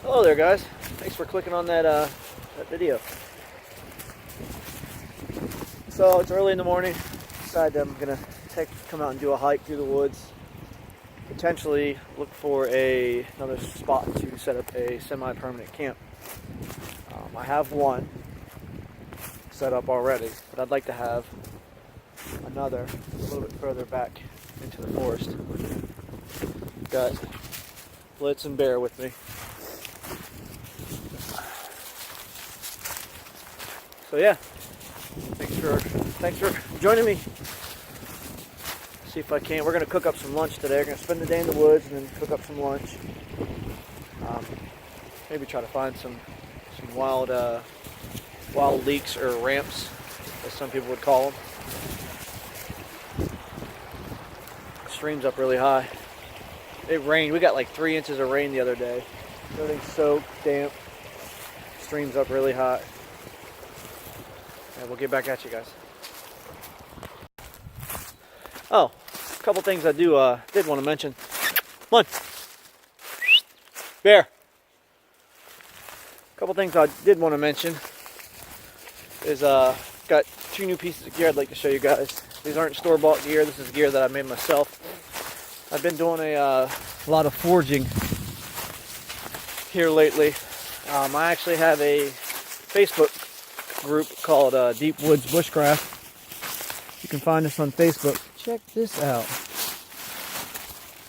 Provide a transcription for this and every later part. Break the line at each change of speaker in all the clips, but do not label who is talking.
Hello there, guys. Thanks for clicking on that video. So it's early in the morning. Decided I'm gonna come out and do a hike through the woods. Potentially look for another spot to set up a semi-permanent camp. I have one set up already, but I'd like to have another a little bit further back into the forest. Got Blitz and Bear with me. So yeah, thanks for joining me. See if I can. We're gonna cook up some lunch today. We're gonna spend the day in the woods and then cook up some lunch. Maybe try to find some wild leeks or ramps, as some people would call them. Stream's up really high. It rained. We got like 3 inches of rain the other day. Everything's soaked, damp. Stream's up really high. And we'll get back at you guys. Oh, a couple things I did want to mention. Come on, Bear. A couple things I did want to mention is got 2 new pieces of gear I'd like to show you guys. These aren't store-bought gear. This is gear that I made myself. I've been doing a lot of foraging here lately. I actually have a Facebook group called Deep Woods Bushcraft. You can find us on Facebook. Check this out.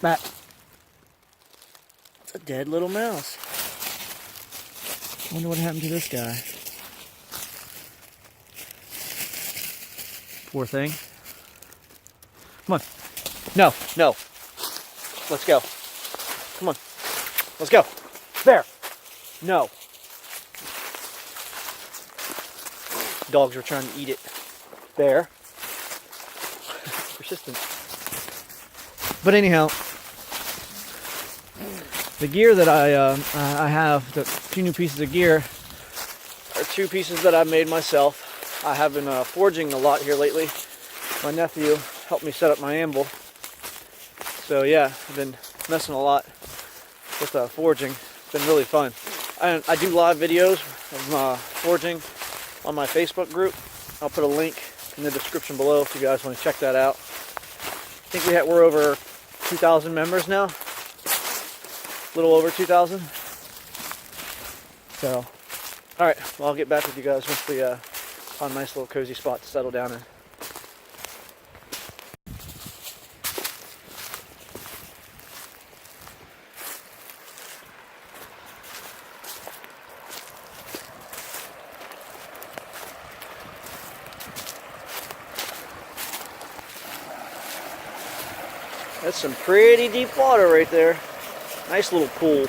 Bat. It's a dead little mouse. Wonder what happened to this guy. Poor thing. Come on. No. Let's go. Come on. Let's go. There. No. Dogs are trying to eat it. There. Persistent. But anyhow, the gear that I have, the 2 new pieces of gear, are 2 pieces that I made myself. I have been foraging a lot here lately. My nephew helped me set up my anvil. So yeah, I've been messing a lot with foraging. It's been really fun. I do live videos of foraging on my Facebook group. I'll put a link in the description below if you guys want to check that out. I think we're over 2,000 members now. A little over 2,000. So, all right. Well, I'll get back with you guys once we find a nice little cozy spot to settle down in. That's some pretty deep water right there. Nice little pool.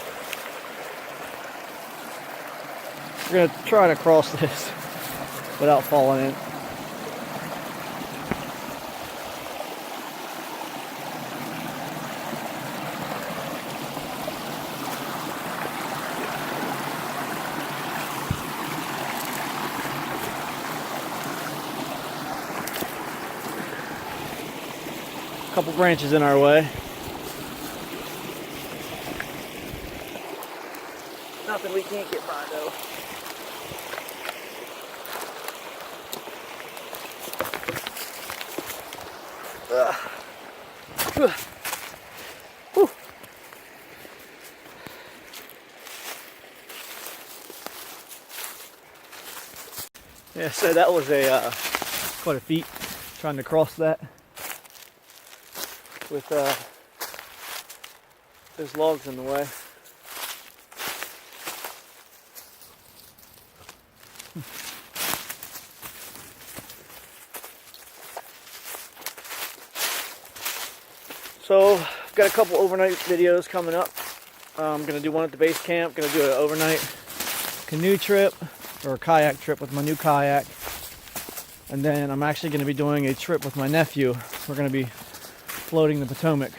We're gonna try to cross this without falling in. Couple branches in our way. Nothing we can't get by though. Whew. Yeah, so that was quite a feat trying to cross that with those logs in the way. So I've got a couple overnight videos coming up. I'm gonna do one at the base camp. Gonna do an overnight canoe trip or kayak trip with my new kayak, and then I'm actually gonna be doing a trip with my nephew. We're gonna be floating the Potomac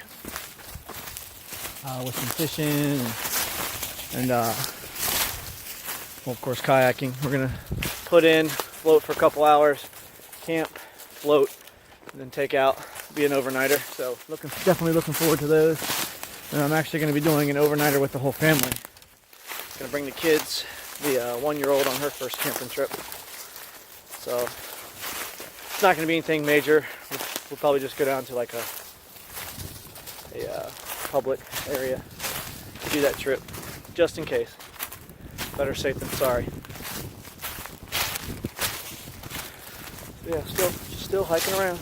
with some fishing and well, of course, kayaking. We're gonna put in, float for a couple hours, camp, float, and then take out, be an overnighter. So definitely looking forward to those. And I'm actually gonna be doing an overnighter with the whole family. Gonna bring the kids, the 1-year-old on her first camping trip. So it's not gonna be anything major. We'll probably just go down to like a public area to do that trip, just in case. Better safe than sorry. Yeah, still hiking around.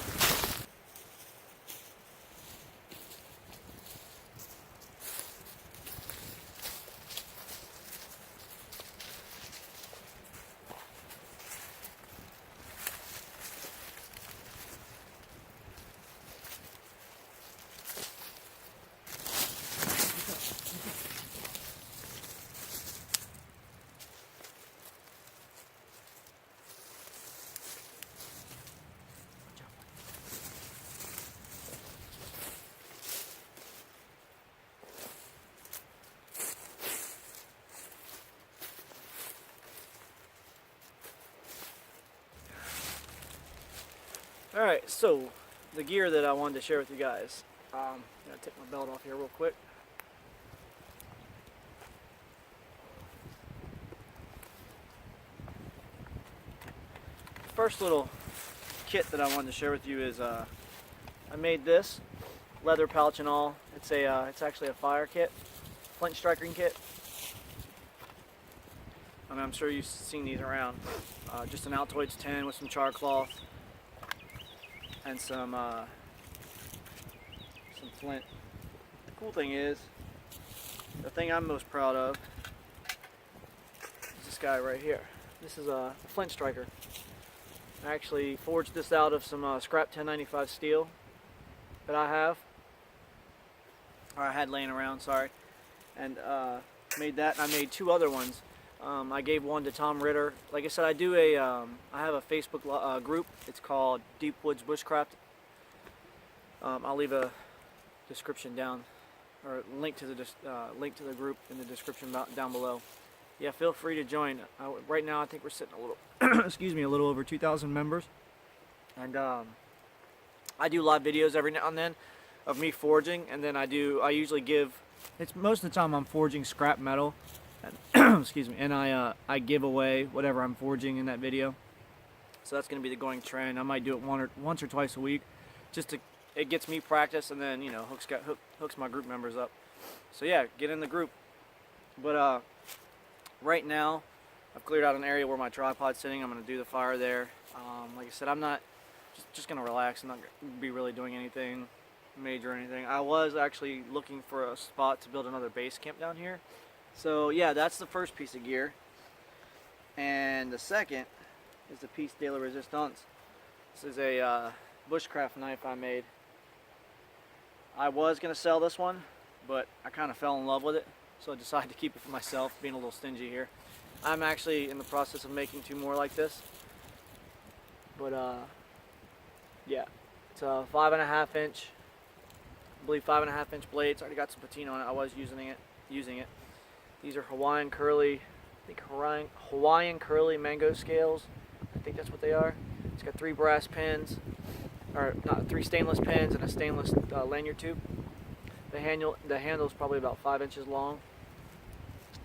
Alright, so the gear that I wanted to share with you guys. I'm going to take my belt off here real quick. First little kit that I wanted to share with you is I made this, leather pouch and all. It's actually a fire kit, flint striking kit. I mean, I'm sure you've seen these around. Just an Altoids 10 with some char cloth and some flint. The cool thing is, the thing I'm most proud of is this guy right here. This is a flint striker. I actually forged this out of some scrap 1095 steel that I have, or I had laying around, sorry, and made that, and I made 2 other ones. I gave one to Tom Ritter. Like I said, I have a Facebook group. It's called Deep Woods Bushcraft. I'll leave a description down, or link to the group in the description down below. Yeah, feel free to join. Right now, I think we're sitting a little, excuse me, a little over 2,000 members, and I do live videos every now and then of me forging, and then I usually give. It's most of the time I'm forging scrap metal. And excuse me, and I give away whatever I'm forging in that video. So that's going to be the going trend. I might do it once or twice a week, just it gets me practice, and then hooks my group members up. So yeah, get in the group. But right now, I've cleared out an area where my tripod's sitting. I'm going to do the fire there. Like I said, I'm not just going to relax. I'm not going to be really doing anything major or anything. I was actually looking for a spot to build another base camp down here. So yeah, that's the first piece of gear, and the second is the piece de la resistance. This is a bushcraft knife I made. I was going to sell this one, but I kind of fell in love with it, so I decided to keep it for myself, being a little stingy here. I'm actually in the process of making 2 more like this, but yeah, it's a 5.5 inch, I believe 5.5 inch blade. It's already got some patina on it. I was using it. These are Hawaiian curly mango scales. I think that's what they are. It's got 3 brass pins, or not 3 stainless pins, and a stainless lanyard tube. The handle is probably about 5 inches long,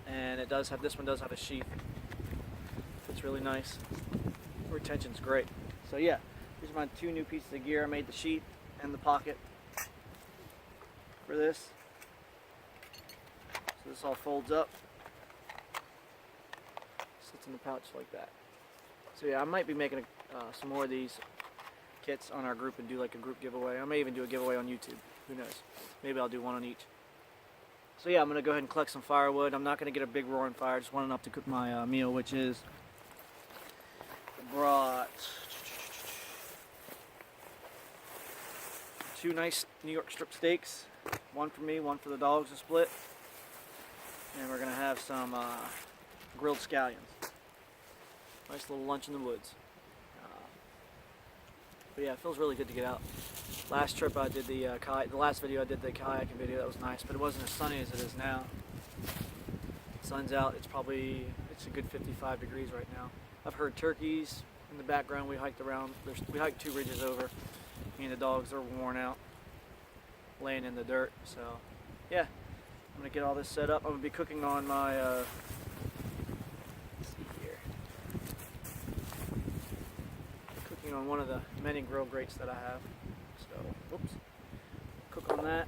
and this one does have a sheath. It's really nice. Retention's great. So yeah, these are my 2 new pieces of gear. I made the sheath and the pocket for this. So this all folds up, sits in the pouch like that. So yeah, I might be making some more of these kits on our group and do like a group giveaway. I may even do a giveaway on YouTube. Who knows? Maybe I'll do one on each. So yeah, I'm going to go ahead and collect some firewood. I'm not going to get a big roaring fire. Just want enough to cook my meal, which is brought 2 nice New York strip steaks. One for me, one for the dogs to split. And we're going to have some grilled scallions. Nice little lunch in the woods. But yeah, it feels really good to get out. Last trip I did the last video I did the kayaking video. That was nice, but it wasn't as sunny as it is now. Sun's out. It's a good 55 degrees right now. I've heard turkeys in the background. We hiked around. We hiked 2 ridges over. Me and the dogs are worn out, laying in the dirt. So yeah, I'm gonna get all this set up. I'm gonna be cooking on my on one of the many grill grates that I have. So, whoops, cook on that.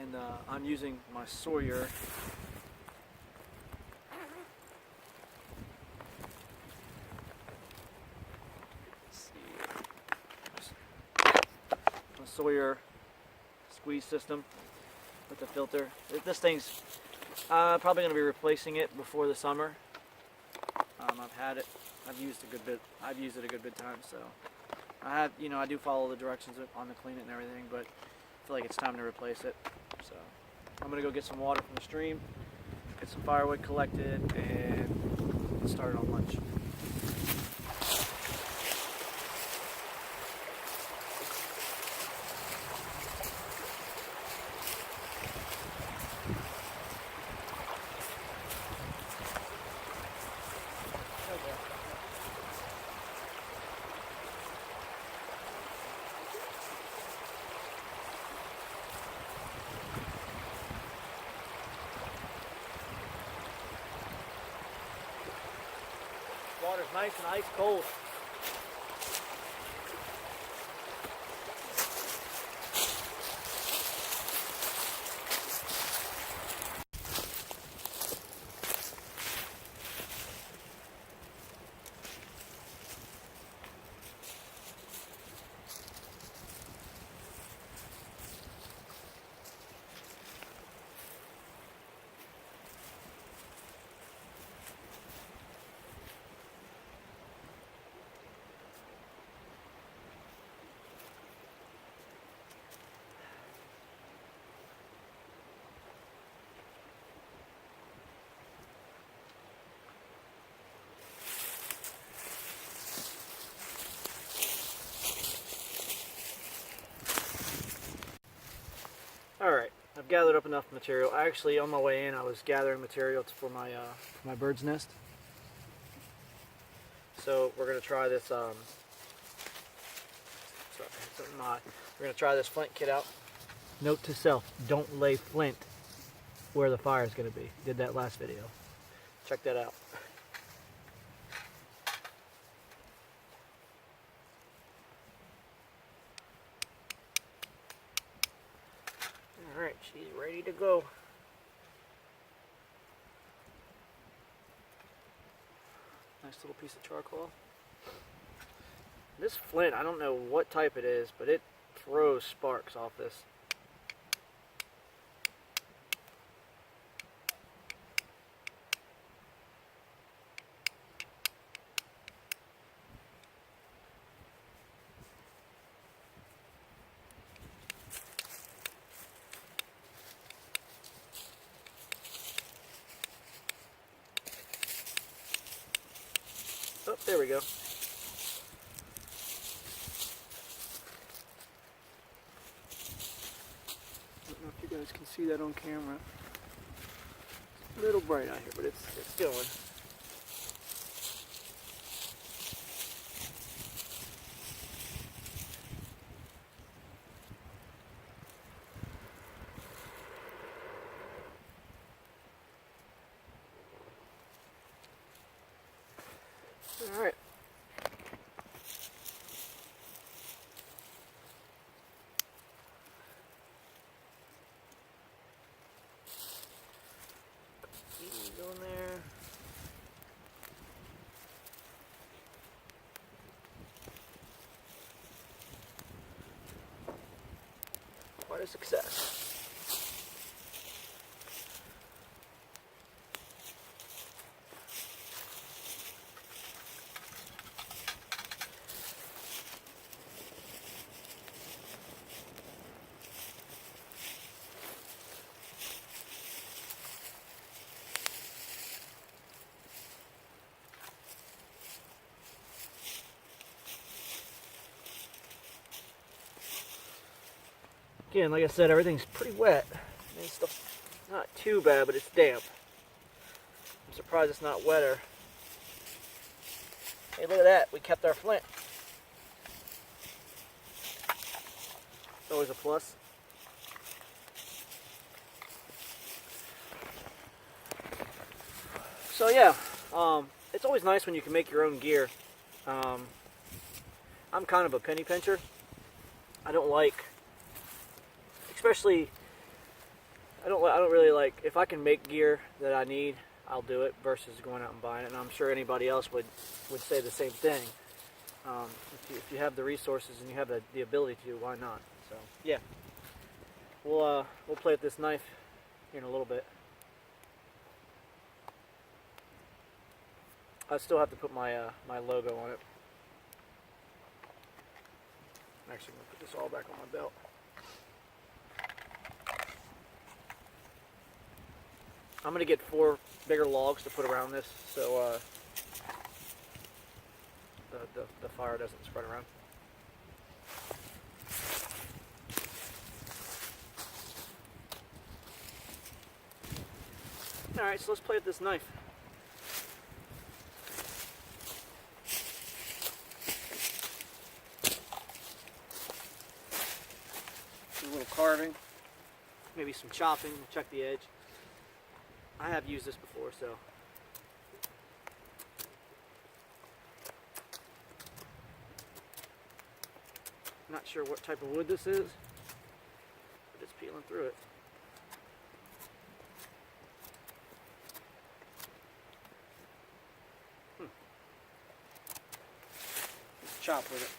And I'm using my Sawyer. Sawyer squeeze system with the filter. This thing's probably going to be replacing it before the summer. I've had it. I've used it a good bit. I've used it a good bit time. So I do follow the directions on the clean it and everything, but I feel like it's time to replace it. So I'm going to go get some water from the stream, get some firewood collected, and get started on lunch. Water's nice and ice cold. Alright, I've gathered up enough material. Actually, on my way in, I was gathering material for my bird's nest. So we're going to try this, we're going to try this flint kit out. Note to self, don't lay flint where the fire is going to be. Did that last video. Check that out. Alright, she's ready to go. Nice little piece of charcoal. This flint, I don't know what type it is, but it throws sparks off this. Oh, there we go. I don't know if you guys can see that on camera. It's a little bright out here, but it's going. All right. Go in there. Quite a success. Again, like I said, everything's pretty wet. It's still not too bad, but it's damp. I'm surprised it's not wetter. Hey, look at that. We kept our flint. It's always a plus. So yeah, it's always nice when you can make your own gear. I'm kind of a penny pincher. I don't like, especially, I don't really like, if I can make gear that I need, I'll do it versus going out and buying it. And I'm sure anybody else would say the same thing. If you have the resources and you have the ability to, why not? So yeah, we'll play with this knife here in a little bit. I still have to put my my logo on it. I'm actually going to put this all back on my belt. I'm going to get 4 bigger logs to put around this so the fire doesn't spread around. Alright, so let's play with this knife. A little carving, maybe some chopping, we'll check the edge. I have used this before, so. Not sure what type of wood this is, but it's peeling through it. Let's chop with it.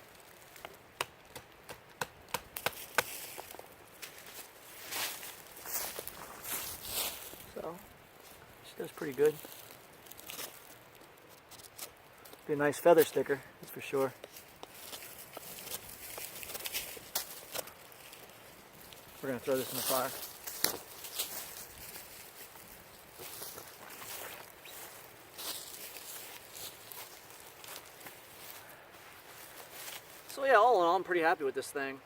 So, she does pretty good. Be a nice feather sticker, that's for sure. We're going to throw this in the fire. So yeah, all in all, I'm pretty happy with this thing.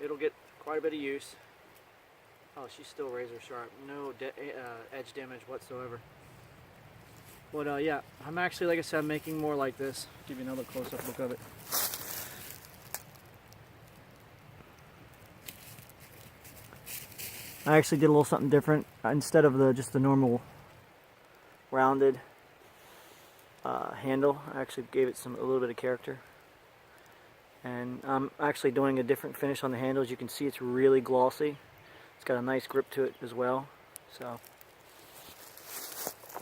It'll get quite a bit of use. Oh, she's still razor sharp. No edge damage whatsoever. But yeah, I'm actually, like I said, making more like this. Give you another close-up look of it. I actually did a little something different. Instead of just the normal rounded handle, I actually gave it a little bit of character. And I'm actually doing a different finish on the handle. As you can see, it's really glossy. It's got a nice grip to it as well. So,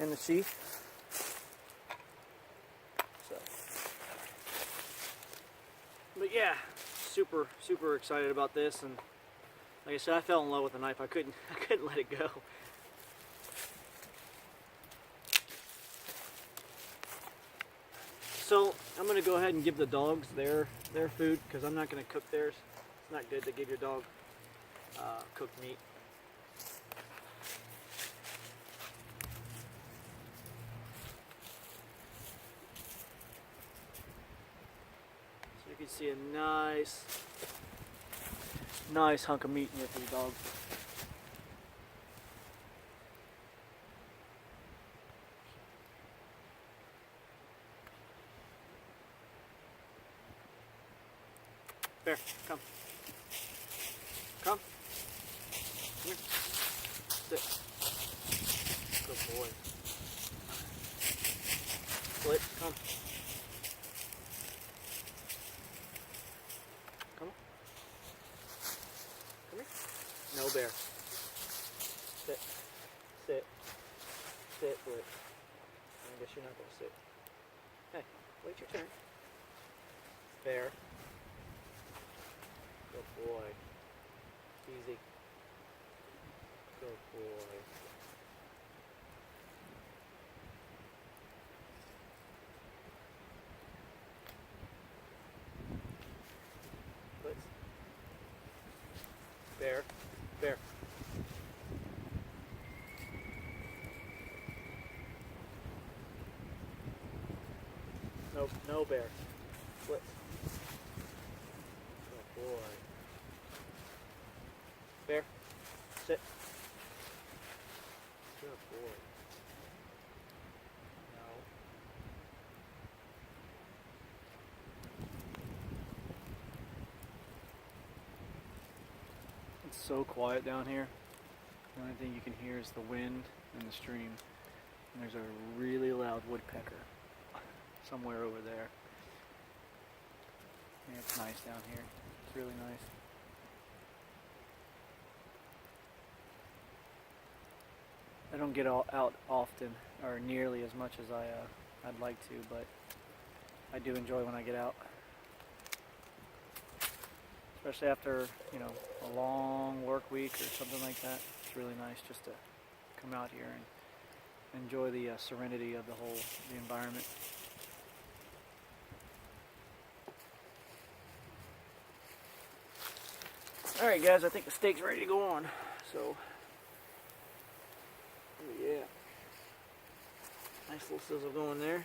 and the sheath. So, but yeah, super excited about this. And like I said, I fell in love with the knife. I couldn't let it go. So I'm gonna go ahead and give the dogs their food because I'm not gonna cook theirs. It's not good to give your dog cooked meat. So you can see a nice hunk of meat in here for the dog. Bear, come. Come. Here. Sit. Good boy. Split, come. Come on. Come here. No, Bear. Sit. Sit. Sit, Blitz. I guess you're not going to sit. Hey, wait your turn. Bear. Good boy. Easy. Good boy. Blitz. Bear. Bear. Nope, no bear. Blitz. Good boy. Bear. Sit. Good boy. No. It's so quiet down here. The only thing you can hear is the wind and the stream. And there's a really loud woodpecker somewhere over there. Yeah, it's nice down here. It's really nice. I don't get out often, or nearly as much as I'd like to, but I do enjoy when I get out. Especially after, you know, a long work week or something like that. It's really nice just to come out here and enjoy the serenity of the environment. Alright guys, I think the steak's ready to go on. So, oh yeah. Nice little sizzle going there.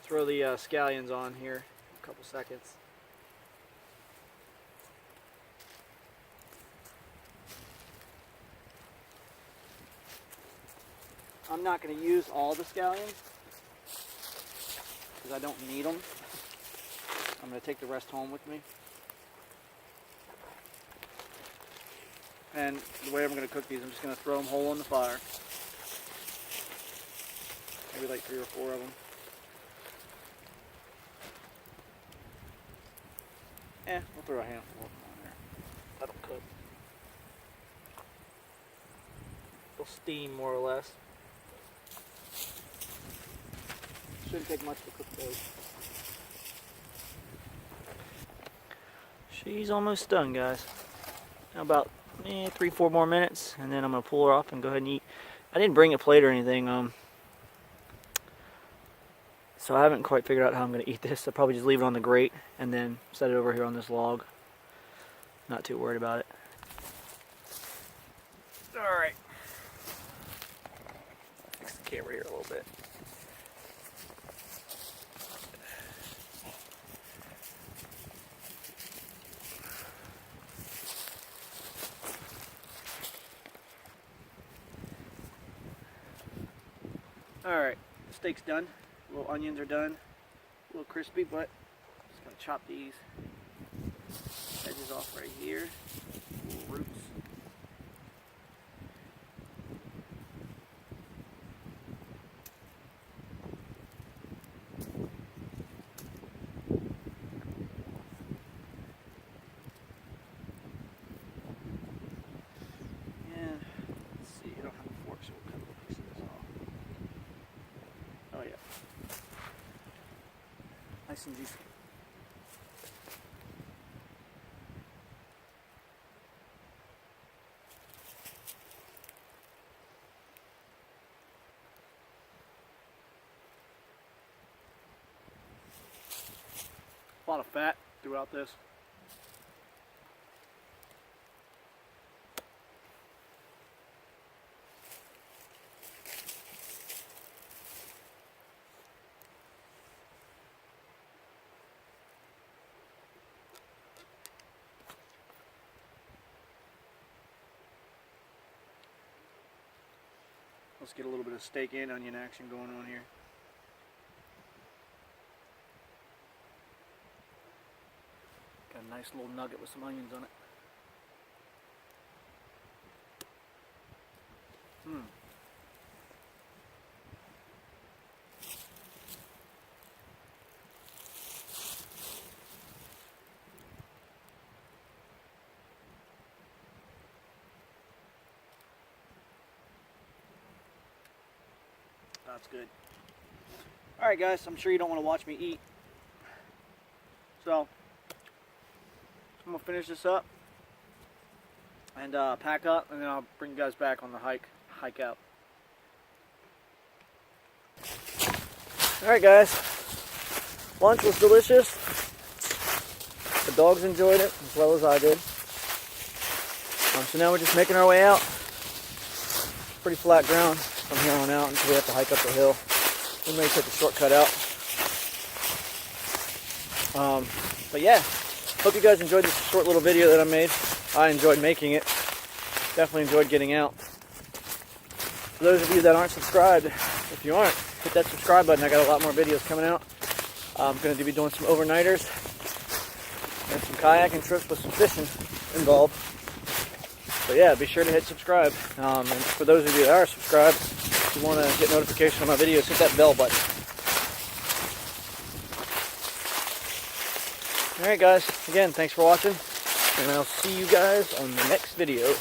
Throw the scallions on here in a couple seconds. I'm not going to use all the scallions because I don't need them. I'm going to take the rest home with me. And the way I'm going to cook these, I'm just going to throw them whole on the fire. Maybe like 3 or 4 of them. We'll throw a handful of them on there. That'll cook. They'll steam more or less. Shouldn't take much to cook those. She's almost done, guys. Now about 3-4 more minutes, and then I'm gonna pull her off and go ahead and eat. I didn't bring a plate or anything, so I haven't quite figured out how I'm gonna eat this. I'll probably just leave it on the grate and then set it over here on this log. Not too worried about it. All right. Fix the camera here a little bit. Alright, the steak's done. Little onions are done. A little crispy, but just gonna chop these edges off right here. Little roots. And let's see, I don't have a fork, so we'll cut a little piece of this off. Oh yeah. Nice and juicy. A lot of fat throughout this. Let's get a little bit of steak and onion action going on here. Got a nice little nugget with some onions on it. That's good. Alright guys, I'm sure you don't want to watch me eat. So, I'm going to finish this up and pack up, and then I'll bring you guys back on the hike out. Alright guys, lunch was delicious. The dogs enjoyed it as well as I did. So now we're just making our way out. Pretty flat ground from here on out until we have to hike up the hill. We may take a shortcut out. But yeah, hope you guys enjoyed this short little video that I made. I enjoyed making it. Definitely enjoyed getting out. For those of you that aren't subscribed, if you aren't, hit that subscribe button. I got a lot more videos coming out. I'm going to be doing some overnighters and some kayaking trips with some fishing involved. So yeah, be sure to hit subscribe. And for those of you that are subscribed, if you want to get notification on my videos, hit that bell button. Alright guys, again, thanks for watching, and I'll see you guys on the next video.